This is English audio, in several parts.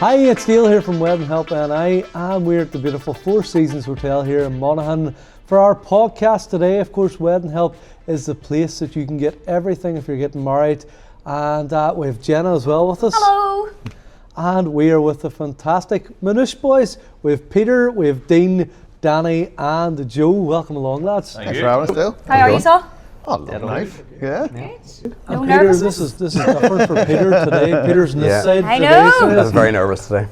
Hi, it's Neil here from Wedding Help NI, and we're at the beautiful Four Seasons Hotel here in Monaghan for our podcast today. Of course, Wedding Help is the place that you can get everything if you're getting married, and we have Jenna as well with us. Hello. And we are with the fantastic Manouche Boys. We have Peter, we have Dean, Danny, and Joe. Welcome along, lads. Thanks for having us, Dale. How are you, sir? Oh, nice. Yeah. And Peter, this is different for Peter today. Peter's on this side I today. know. So I was very nervous today.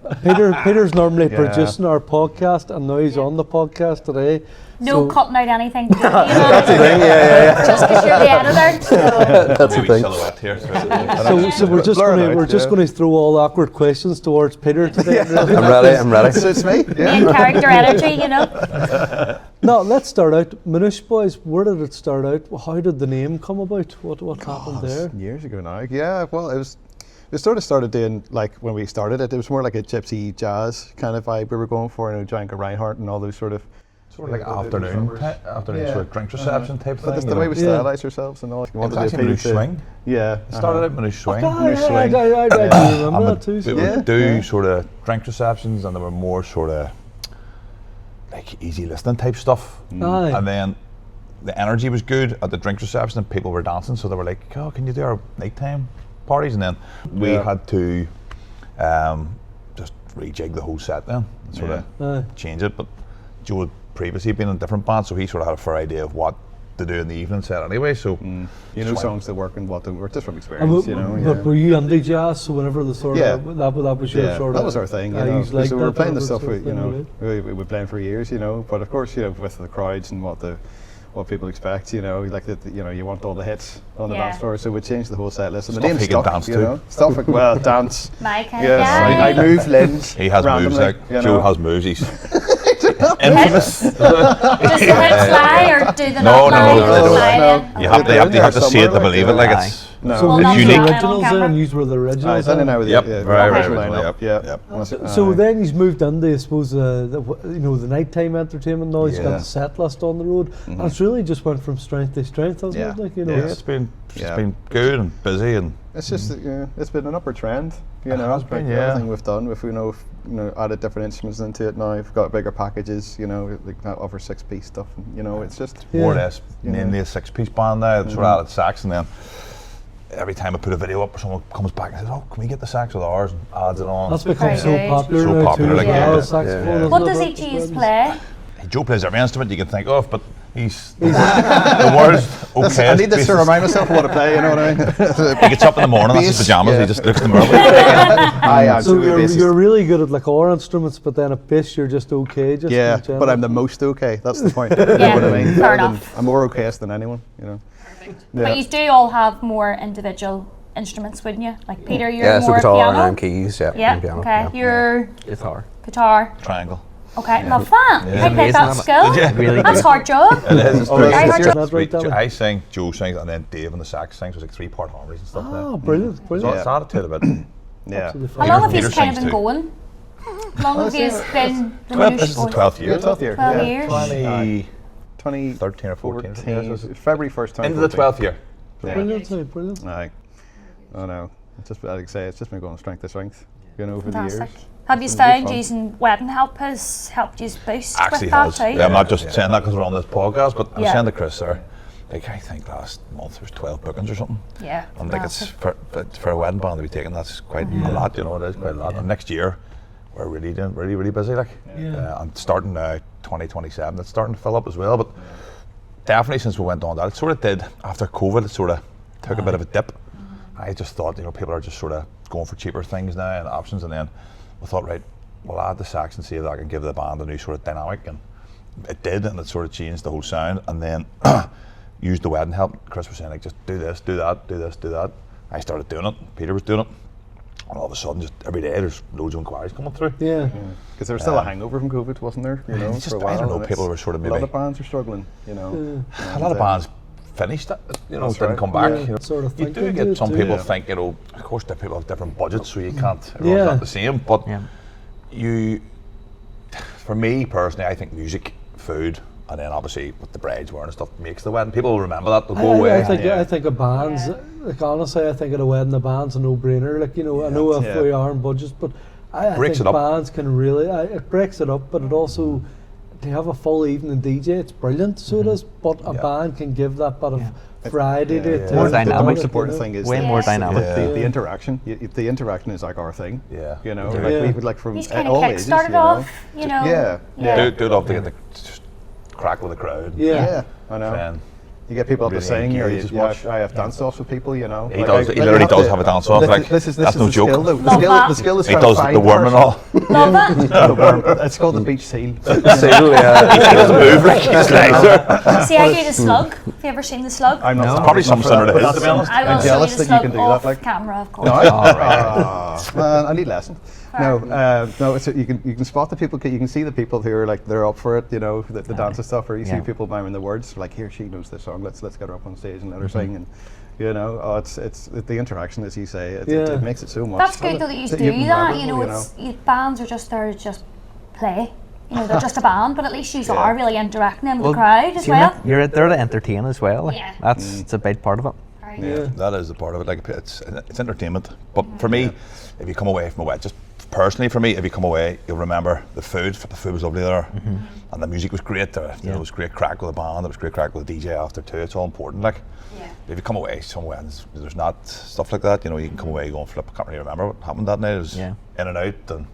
Peter's normally producing our podcast, and now he's on the podcast today. No cutting out anything. To do, That's the thing, yeah. Just because you're the editor. That's the thing. Silhouette here. So we're just going to throw all awkward questions towards Peter today. I'm ready. Suits me. Main character energy, you know. No, let's start out. Manouche Boys, where did it start out? How did the name come about? What happened there? Years ago now. Yeah, well, we sort of started doing, like, when we started it was more like a gypsy jazz kind of vibe we were going for, Django Reinhardt and all those sort of Like afternoon sort of drink reception type thing. But that's the way we stylised ourselves and all. It was actually Manouche Swing. Yeah. It started out Manouche Swing. I do remember that too. We would do sort of drink receptions, and they were more sort of like easy listening type stuff. And then the energy was good at the drink reception and people were dancing, so they were like, oh, can you do our nighttime parties? And then we had to just rejig the whole set then, and sort of change it. But Joe had previously been in a different band, so he sort of had a fair idea of what to do in the evening set anyway. So songs that work and what don't work, just from experience, But were you into jazz? So whenever the sort of that was your sort of, that was our thing. So we were playing the stuff we were playing for years, But of course, with the crowds and what people expect, like that, you want all the hits on the dance floor. So we changed the whole set list. And the name stuck, dance too. Stuff like dance. My kind Yes, of guy. I move limbs. he has moves, like Joe has moves. He's Infamous. Does the hits lie or do the No, not lie? no. Lie You have to see it to believe it. Like it's So Well, these not are that originals on then, camera. these were the originals. It's only now with Yep, the very lineup. Yep. So then he's moved into, I suppose, the nighttime entertainment now. He's got the set list on the road, and it's really just went from strength to strength, hasn't it? Like, it's been good and busy, and it's just it's been an upward trend. has been, everything we've done. We've added different instruments into it now. We've got bigger packages. Like that offer 6-piece stuff. It's just more or less mainly a 6-piece band now. Sort of added sax, and then every time I put a video up, someone comes back and says, "Oh, can we get the sax with ours?" And adds it on. That's become so Very popular. So now popular, too, like, saxophone. What does each of you play? Joe plays every instrument you can think of, but he's the worst. Okay, I need this to remind myself of what to play. You know what I mean? He gets up in the morning, that's his pajamas. He just looks in the mirror. I am. So you're really good at like all instruments, but then at bass you're just okay. Just in general. but I'm the most okay. That's the point. Yeah, You know what I mean? fair enough. I'm more okay than anyone. But Yeah. you do all have more individual instruments, wouldn't you? Like Peter, you're So more guitar piano. and I'm keys, Yeah, piano, okay. You're guitar. guitar. Triangle. Okay, love that. Yeah. I picked that Amazing, skill. Really That's good. hard job. It is. It's Very hard job. That's right, Danny. I sing, Joe sings, and then Dave on the sax sings. It was like 3-part harmonies and stuff. Oh, now. brilliant, So brilliant. it's added to it a bit. Yeah. Absolutely How fine. long have you Peter kind of sings been too. going? How long have you been the 12, Manouche this is the Boys? 12th year. 12th year. 12 yeah. years. 2013 or 14. February 1st. Into the 12th year. Brilliant, brilliant. Aye. Oh no. Like I say, it's just been going strength to strength. Over the Fantastic. years. Have you It's been found good fun. using Wedding Help has helped you boost Actually with that has. too? Yeah, I'm not just saying that because we're on this podcast, but I'm Yeah. saying to Chris there, like I think last month there was 12 bookings or something. Yeah. And like it's massive. for a wedding band to be taken, that's quite a lot, it is quite a lot. And next year we're really busy, like. And starting now 2027, it's starting to fill up as well. But definitely since we went on that, it sort of did after COVID, it sort of took a bit of a dip. I just thought, people are just sort of going for cheaper things now and options, and then we thought, right, we'll add the sax and see if that can give the band a new sort of dynamic, and it did, and it sort of changed the whole sound. And then used the Wedding Help. Chris was saying, like, just do this, do that, do this, do that. I started doing it. Peter was doing it, and all of a sudden, just every day, there's loads of inquiries coming through. Yeah. Because there was still a hangover from COVID, wasn't there? It's just, for a while. I don't know, and people it's- were sort of A lot maybe of bands are struggling. a lot of bands finished, didn't right. come back. Yeah, sort of You thinking do get it some too. people Yeah. think, of course, that people have different budgets, so you can't. Everyone's not the same. But for me personally, I think music, food, and then obviously with the brides wearing and stuff makes the wedding. People will remember that. They'll go away. I think a band's like honestly, I think at a wedding, a band's a no-brainer. Like I know if we are in budgets, but I Breaks think it up. bands can really, it breaks it up, but it also, to have a full evening DJ, it's brilliant, so it is, but a band can give that bit of variety to it. More to dynamic. it, The most you important know. thing is Way the- more dynamic. The interaction. The interaction is like our thing. Yeah. You know, Yeah. like we would like from He's kind all of ages. kick-started you know. off, you know. Yeah. Do it up to get the just crack with the crowd. Yeah. I know. And You get people up to Really sing, or engage as much. I have dance offs with people, you know. He does. He literally does have a dance off. Like this is that's no the joke. skill, though. Love that. The skill is He trying to does find the worm and all. Love it. The worm. It's called the beach seal. Seal, yeah. He doesn't move like he's like there. See, I do the slug. Have you ever seen the slug? I'm not It's probably some similar to his, to be honest. I will I'm show you jealous the that you slug can do off that. Like, camera, of course. no, man, I need lessons. No, it's you can spot the people. You can see the people who are like they're up for it. You know, the dance and stuff. Or you see people miming the words. Like, here, she knows this song. Let's get her up on stage and let her sing. And you know, it's the interaction, as you say. It makes it so much. That's good though that you do that. memorable, You know, it's bands are just there to just play. You know, they're just a band, but at least you are really interacting with the crowd as well. You're there to entertain as well. Like, Yeah. that's it's a big part of it. Yeah, that is a part of it. Like it's entertainment. But for me, if you come away from a wedding, just personally for me, if you come away, you'll remember the food. The food was lovely there, and the music was great. There was great crack with the band. There was great crack with the DJ after too. It's all important. Like, if you come away somewhere and there's not stuff like that, you know, you can come away going flip. I can't really remember what happened that night. It was in and out, and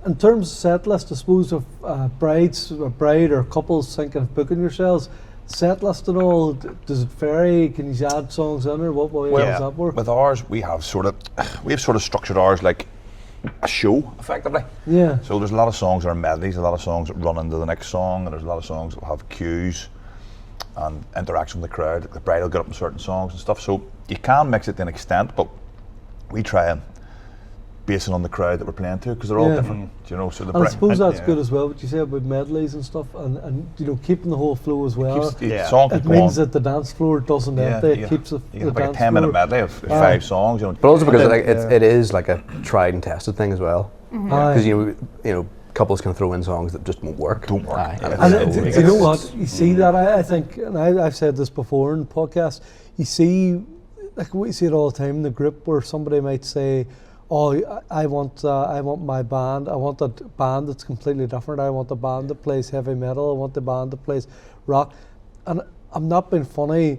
In terms of set list, I suppose if a bride or couples thinking of booking yourselves, set list and all, does it vary? Can you add songs in, or what way does that work? with ours, we have sort of structured ours like a show, effectively. Yeah. So there's a lot of songs that are medleys, a lot of songs that run into the next song, and there's a lot of songs that have cues and interaction with the crowd. The bride will get up in certain songs and stuff. So you can mix it to an extent, but we try and base it on the crowd that we're playing to, because they're all different, you know. So the And I suppose that's good as well, what you say about medleys and stuff, and you know, keeping the whole flow as well. It means that the dance floor doesn't empty, it keeps the you can dance like a 10-minute floor. medley of 5 songs, you know. But also because it is like a tried and tested thing as well. Aye. Because you know, couples can throw in songs that just won't work. Don't work. And do you know what? You see that, I think, and I've said this before in podcasts, you see, like we see it all the time in the group where somebody might say, oh, I want my band, I want a band that's completely different, I want a band that plays heavy metal, I want the band that plays rock. And I'm not being funny,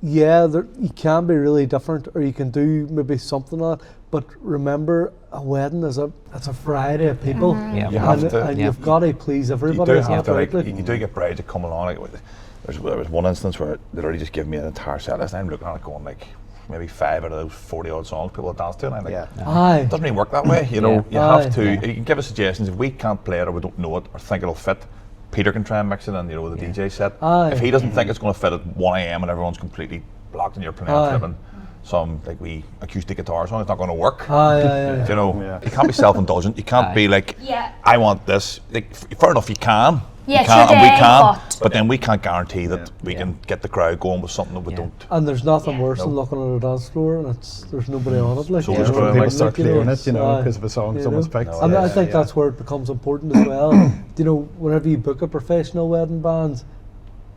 you can be really different, or you can do maybe something like that, but remember, a wedding it's a variety of people, You have to. and you've got to please everybody. You do have to, like, you do get brides that come along. Like, there was one instance where they'd already just given me an entire set list, and I'm looking at it going like, maybe 5 out of those 40 odd songs people have danced to, and I'm like, it doesn't really work that way. You know, you have to. You can give us suggestions if we can't play it or we don't know it or think it'll fit. Peter can try and mix it in, you know, with the DJ set. If he doesn't think it's going to fit at 1 a.m. and everyone's completely blocked and you're playing flipping some like wee acoustic guitar song, it's not going to work. You know, you can't be self-indulgent. You can't be like, I want this. Like, fair enough, you can. Yeah, you can, and we can, but then we can't guarantee that we can get the crowd going with something that we don't. And there's nothing worse than looking at a dance floor and there's nobody on it. Like, So you there's know, people People start clearing it, you know, because of a song you someone's know. picked. And I think that's where it becomes important as well. You know, whenever you book a professional wedding band,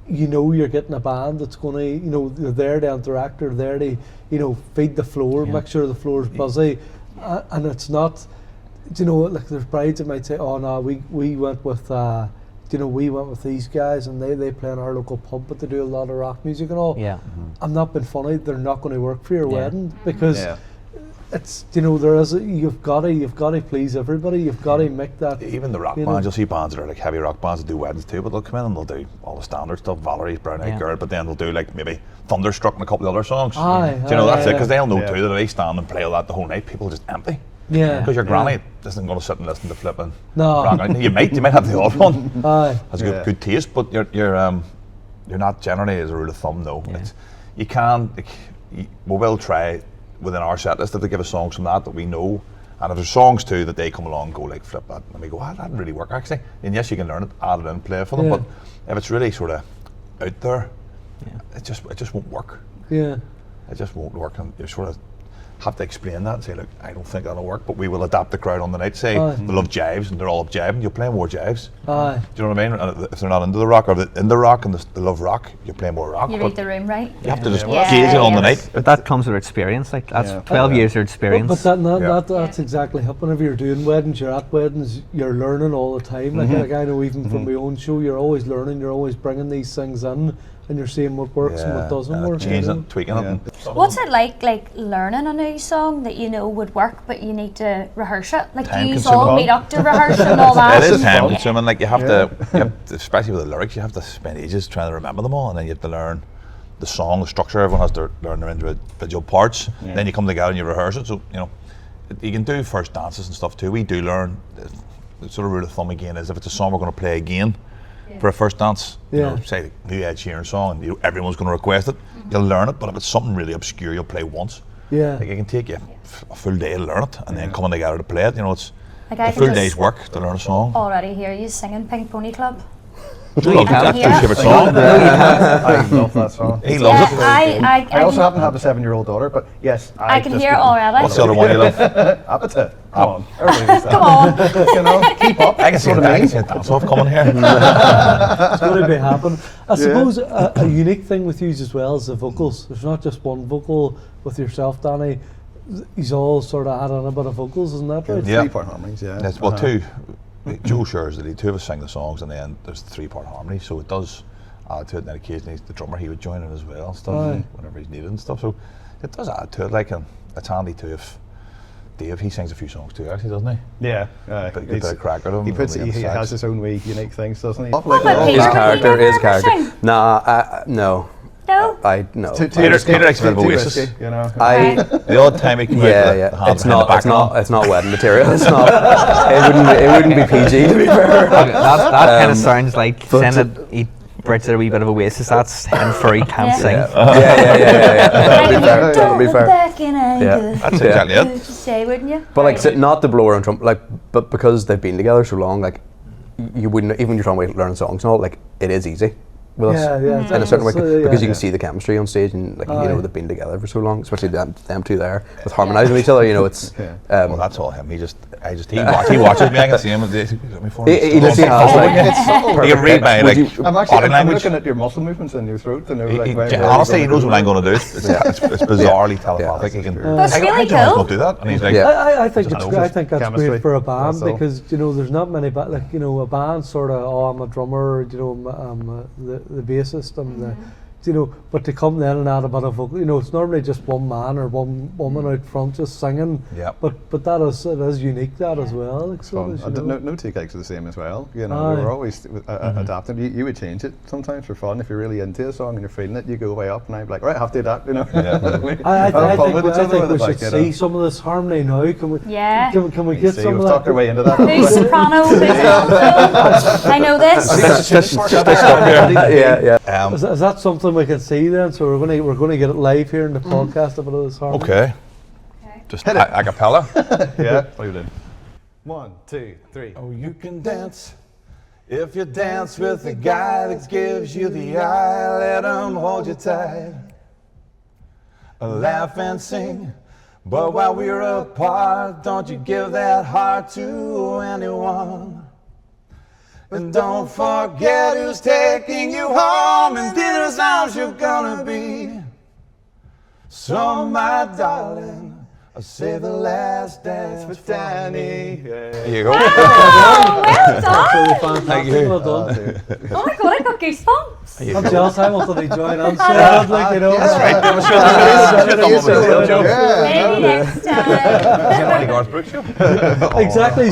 you know you're getting a band that's going to, you know, they're there to interact, they're there to, you know, feed the floor, make sure the floor's busy, and it's not, you know, like there's brides that might say, oh no, we went with, you know, we went with these guys and they play in our local pub, but they do a lot of rock music and all. I'm not being funny, they're not going to work for your wedding, because it's, you know, you've got to please everybody. You've got to make that. Even the rock bands, you'll see bands that are like heavy rock bands that do weddings too, but they'll come in and they'll do all the standard stuff, Valerie's Brown Eyed Girl, but then they'll do like maybe Thunderstruck and a couple of other songs. Do you know, that's it, because they'll know too that they stand and play all that the whole night. People are just empty. Because your granny isn't going to sit and listen to flipping. You might have the odd one. Has good taste, but you're not generally, as a rule of thumb, though. You can. We will try within our set list if they give us songs from that we know, and if there's songs too that they come along and go like flip that, and we go, that didn't really work actually. And yes, you can learn it, add it in, play it for them. But if it's really sort of out there, it just won't work. It just won't work, and you're sort of have to explain that and say, look, I don't think that'll work, but we will adapt the crowd on the night. Say they love jives and they're all up jiving, you'll play more jives. Do you know what I mean? And if they're not into the rock or in the rock and they love rock, you play more rock. You read the room right. You have to just gauge it on the night. But that comes with experience. Like that's 12 years of experience. But that's exactly it. Whenever you're doing weddings, you're at weddings, you're learning all the time. Like I know even from my own show, you're always learning. You're always bringing these things in, and you're seeing what works and what doesn't work. Changing it, tweaking it. What's it like learning a new song that you know would work, but you need to rehearse it? Like, do you all meet up to rehearse and all that? It is time consuming. Like you have to, especially with the lyrics, you have to spend ages trying to remember them all, and then you have to learn the song, the structure. Everyone has to learn their individual parts. Then you come together and you rehearse it. So you can do first dances and stuff too. We do learn. The sort of rule of thumb again is if it's a song we're going to play again for a first dance, say the new Ed Sheeran song, and everyone's going to request it, you'll learn it. But if it's something really obscure, you'll play once. Like it can take you a full day to learn it, and then coming together to play it. It's like a full day's work to learn a song. Already hear you singing Pink Pony Club. That's his favourite song. I love that song. He loves it. I also happen to have a 7-year-old daughter, but yes, I can hear it already. What's the other one you love? Appetite. Come on. Everybody Come on. keep up. I can see a dance off coming here. It's going to be happening. I suppose a unique thing with you as well is the vocals. There's not just one vocal with yourself, Danny. He's all sort of add on a bit of vocals, isn't that right? Yeah. 3-part harmonies, That's, well, two. Joe shares the lead. Two of us sing the songs, and then there's the 3-part harmony. So it does add to it. And then occasionally the drummer, he would join in as well, and stuff, whenever he's needed and stuff. So it does add to it. Like it's handy too if Dave, he sings a few songs too, actually, doesn't he? Yeah. But good bit of crack at him. He has his own wee unique things, doesn't he? His character. Nah, no. No? No. Peter likes a bit of Oasis. The odd time he can it's not wedding material. It's not. It wouldn't be PG, to be fair. That kind of sounds like saying he breaks a wee bit of Oasis. That's him for he can't sing. That'd be fair. That's exactly it. Say, wouldn't you? But like, not the blower and trumpet, but because they've been together so long, like you wouldn't, even when you're trying to learn songs and all, like it is easy. With us, in a certain way, because you can see the chemistry on stage, and like they've been together for so long, especially them two there with harmonising with each other. It's well, that's all him. He watches me. I can see him. He can read my I'm looking at your muscle movements in your throat to know. Honestly, he knows what I'm going to do. It's bizarrely telepathic. He can. That's really cool. Don't do that. And he's like, I think that's great for a band because there's not many a band sort of I'm a drummer, I'm the bassist and but to come then and add a bit of vocal, it's normally just one man or one woman out front just singing. But it is unique as well. No two gigs are the same as well. We're always adapting. You would change it sometimes for fun if you're really into a song and you're feeling it. You go way up and I'm like, right, I have to adapt. I think we should see some of this harmony now. Can we? Yeah. Can we get some of that? We've talked our way into that. Who's soprano? Who's alto? I know this. Is that something we can see then? So we're going to get it live here in the podcast of this harmony. Okay. Just a cappella. Yeah. Leave it in. 1, 2, 3. Oh, you can dance if you dance with the guy that gives you the eye. Let him hold you tight. Laugh and sing, but while we're apart, don't you give that heart to anyone. And don't forget who's taking you home, and dinner's house you're gonna be. So my darling, I say the last dance with Danny. There you go. Oh, well done. Thank you. Well done. Oh my god, I got goosebumps. I'm jealous. I wanted to join in. That's right. Maybe next time. Exactly.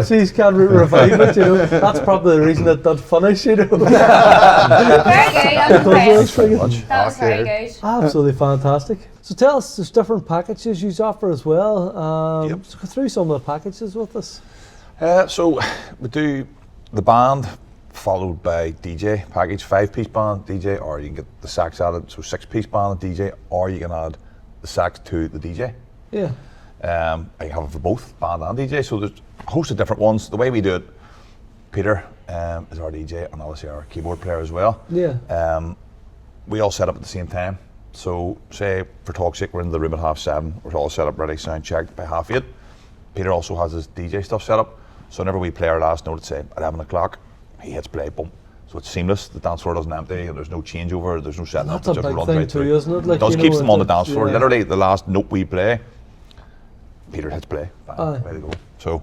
She's can't revive it. That's probably the reason it did finish. Very good. I'm impressed. That was very good. Absolutely fantastic. So tell us, there's different packages you offer as well. So go through some of the packages with us. So we do the band followed by DJ package, 5-piece band DJ, or you can get the sax added, so 6-piece band and DJ, or you can add the sax to the DJ. Yeah. I have it for both band and DJ, so there's a host of different ones. The way we do it, Peter is our DJ and obviously our keyboard player as well. Yeah. We all set up at the same time. So say for talk's sake, we're in the room at 7:30. We're all set up, ready, sound checked by 8:30. Peter also has his DJ stuff set up. So whenever we play our last note at say 11 o'clock, he hits play, boom. So it's seamless. The dance floor doesn't empty. There's no changeover. There's no setting up. That's a big thing too, isn't it? Like, it does keep them on the dance floor. Literally, the last note we play, Peter hits play. Bang, ready to go. So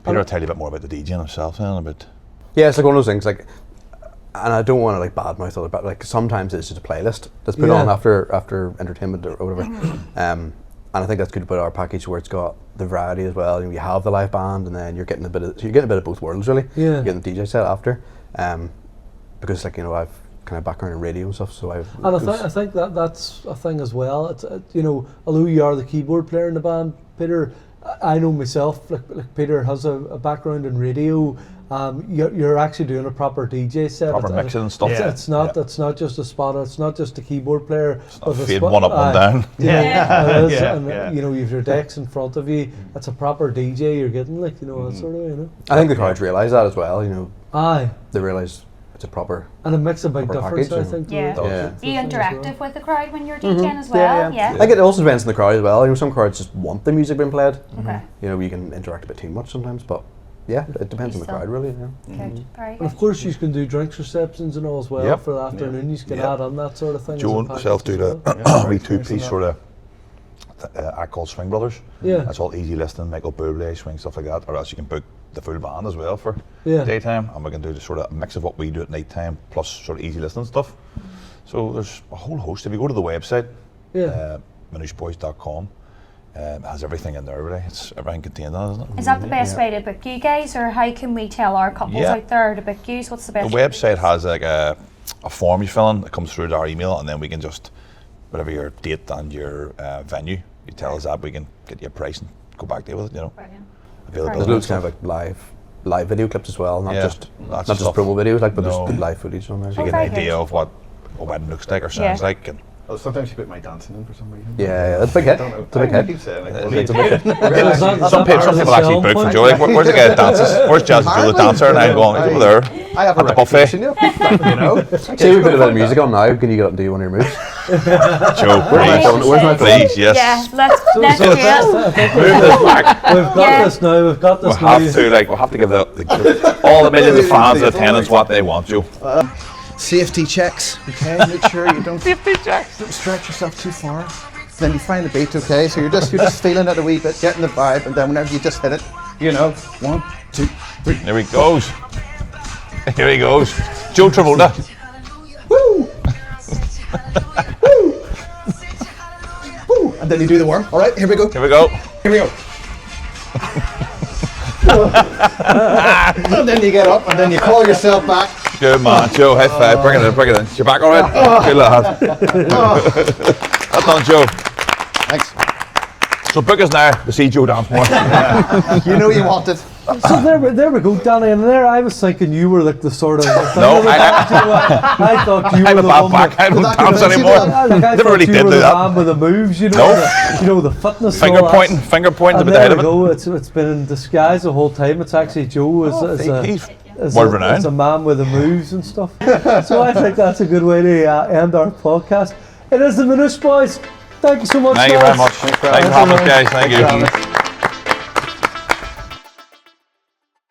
Peter will tell you a bit more about the DJing himself then, about. Yeah, it's like one of those things. Like, and I don't want to like badmouth other, but like sometimes it's just a playlist that's put on after entertainment or whatever. And I think that's good about our package where it's got the variety as well. You have the live band, and then you're getting a bit of both worlds really. Yeah. You're getting the DJ set after, because like I've kind of background in radio and stuff, so I think that's a thing as well. It's although you are the keyboard player in the band, Peter, I know myself. Like Peter has a background in radio. You're actually doing a proper DJ set, proper mixing and stuff. It's not just a spotter. It's not just a keyboard player. Fade one up, one down. It is. And you've your decks in front of you. It's a proper DJ. You're getting that sort of. I think the crowds realise that as well. They realise it's a proper. And it makes a big difference, package, I think. Be interactive with the crowd when you're DJing as well. Yeah. I think it also depends on the crowd as well. Some crowds just want the music being played. Okay. You can interact a bit too much sometimes, but. Yeah, it depends on the crowd, really. Yeah. Okay. And of course, you can do drinks receptions and all as well for the afternoon. You can add on that sort of thing. Joe and myself do the wee two-piece sort of act called Swing Brothers. Yeah, that's all easy listening, Michael Bublé, swing stuff like that. Or else you can book the full band as well for daytime, and we can do the sort of mix of what we do at night time plus sort of easy listening stuff. So there's a whole host. If you go to the website, manoucheboys.com. It has everything in there, really. It's everything contained in it, isn't it? Is that the best way to book you guys, or how can we tell our couples out there to book you? What's the best? The website has like a form you fill in that comes through to our email, and then we can just, whatever your date and your venue, you tell us that, we can get you a price and go back there with it, Brilliant. Availability. There's loads kind of like live video clips as well, not just promo videos, but there's good live footage on there. So you get an idea of what a wedding looks like or sounds like. And sometimes you put my dancing in for some reason. Yeah, that's a big hit. It's a big hit. Some people actually book for Joe. Like, where's the guy that dances? Where's Jazzy Joe the dancer? And I'm going over there. I have at the buffet. Say we put a bit of music on now. Can you get up and do one of your moves? Joe, where's my phone? Please, yes. Yeah, let's do it. Move this back. We've got this now. We've got this now. We'll have to give all the millions of fans in attendance what they want, Joe. Safety checks, okay? Make sure you don't don't stretch yourself too far. Then you find the beat, okay? So you're just feeling it a wee bit, getting the vibe, and then whenever you just hit it, 1, 2, 3. There he goes. Here he goes. Joe Travolta. Woo! Woo! Woo! And then you do the worm. All right, here we go. Here we go. Here we go. And then you get up, and then you call yourself back. Good man, Joe. High five. Bring it in. You're back all right? Good lad. That's done, Joe. Thanks. So book us now to see Joe dance more. You know you want it. So there we go, Danny. And there I was thinking you were like the sort of. No, I thought you were I'm a the bad one back. I don't dance anymore. Never really did do that. Man with the moves, the fitness. Finger pointing a bit there out of we go. It's been in disguise the whole time. It's actually Joe is a man with the moves and stuff. So I think that's a good way to end our podcast. It is the Manouche Boys. Thank you so much. Thank you very much. Thanks for having us, guys. Thank you.